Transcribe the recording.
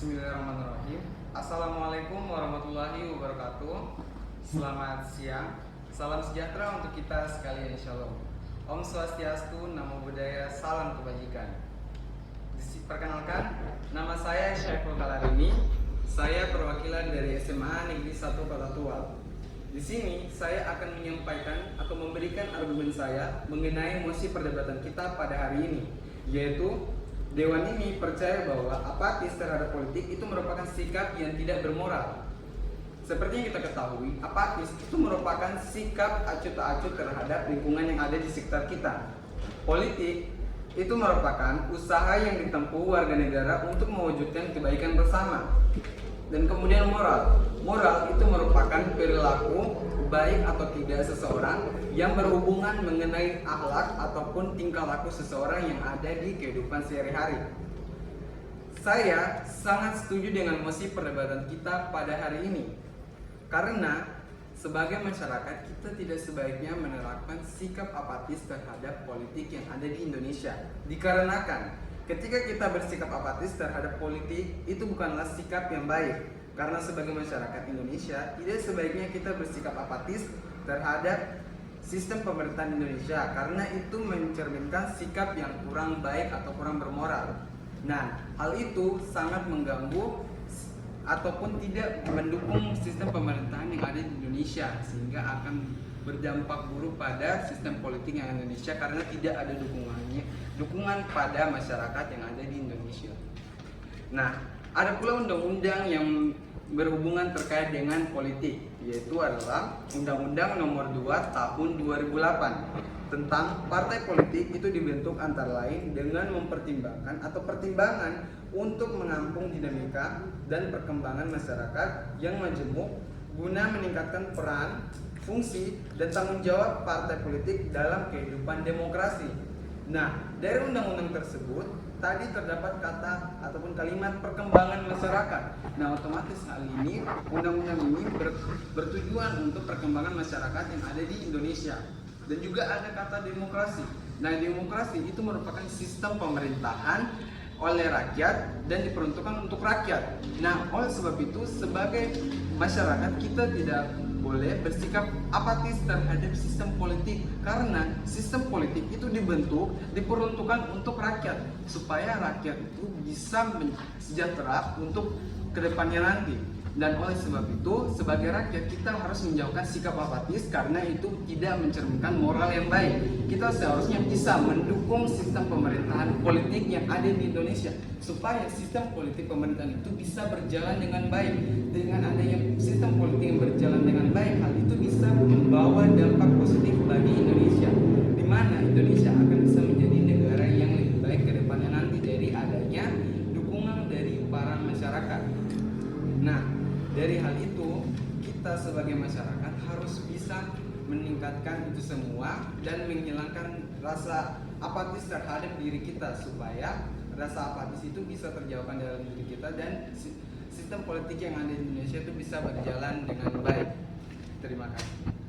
Bismillahirrahmanirrahim. Assalamualaikum warahmatullahi wabarakatuh. Selamat siang. Salam sejahtera untuk kita sekalian, insyaallah. Om Swastiastu, Namo Buddhaya, salam kebajikan. Perkenalkan, nama saya Syaiful Kalarini. Saya perwakilan dari SMA Negeri 1 Kota Tual. Di sini saya akan menyampaikan atau memberikan argumen saya mengenai mosi perdebatan kita pada hari ini, yaitu Dewan ini percaya bahwa apatis terhadap politik itu merupakan sikap yang tidak bermoral. Seperti yang kita ketahui, apatis itu merupakan sikap acuh tak acuh terhadap lingkungan yang ada di sekitar kita. Politik itu merupakan usaha yang ditempuh warga negara untuk mewujudkan kebaikan bersama. Dan kemudian moral itu merupakan perilaku baik atau tidak seseorang yang berhubungan mengenai akhlak ataupun tingkah laku seseorang yang ada di kehidupan sehari-hari. Saya sangat setuju dengan mosi perdebatan kita pada hari ini, karena sebagai masyarakat kita tidak sebaiknya menerapkan sikap apatis terhadap politik yang ada di Indonesia. Dikarenakan ketika kita bersikap apatis terhadap politik, itu bukanlah sikap yang baik. Karena sebagai masyarakat Indonesia, tidak sebaiknya kita bersikap apatis terhadap sistem pemerintahan Indonesia, karena itu mencerminkan sikap yang kurang baik atau kurang bermoral. Nah, hal itu sangat mengganggu ataupun tidak mendukung sistem pemerintahan yang ada di Indonesia, sehingga akan berdampak buruk pada sistem politik yang ada di Indonesia karena tidak ada dukungan pada masyarakat yang ada di Indonesia. Nah, ada pula undang-undang yang berhubungan terkait dengan politik, yaitu adalah Undang-Undang Nomor 2 Tahun 2008 tentang partai politik. Itu dibentuk antara lain dengan mempertimbangkan atau pertimbangan untuk menampung dinamika dan perkembangan masyarakat yang majemuk guna meningkatkan peran, fungsi, dan tanggung jawab partai politik dalam kehidupan demokrasi. Nah, dari undang-undang tersebut tadi terdapat kata ataupun kalimat perkembangan masyarakat. Nah, otomatis hal ini, undang-undang ini bertujuan untuk perkembangan masyarakat yang ada di Indonesia. Dan juga ada kata demokrasi. Nah, demokrasi itu merupakan sistem pemerintahan oleh rakyat dan diperuntukkan untuk rakyat. Nah, oleh sebab itu sebagai masyarakat kita tidak boleh bersikap apatis terhadap sistem politik, karena sistem politik itu diperuntukkan untuk rakyat, supaya rakyat itu bisa sejahtera untuk kedepannya nanti. Dan oleh sebab itu sebagai rakyat kita harus menjauhkan sikap apatis, karena itu tidak mencerminkan moral yang baik. Kita seharusnya bisa mendukung sistem pemerintahan politik yang ada di Indonesia, supaya sistem politik pemerintahan itu bisa berjalan dengan baik. Dengan adanya sistem politik yang berjalan dengan baik, hal itu bisa membawa dampak positif bagi Indonesia, di mana Indonesia akan bisa menjadi negara yang lebih baik ke depannya nanti dari adanya dukungan dari para masyarakat. Nah, dari hal itu kita sebagai masyarakat harus bisa meningkatkan itu semua dan menghilangkan rasa apatis terhadap diri kita, supaya rasa apatis itu bisa terjauhkan dalam diri kita dan sistem politik yang ada di Indonesia itu bisa berjalan dengan baik. Terima kasih.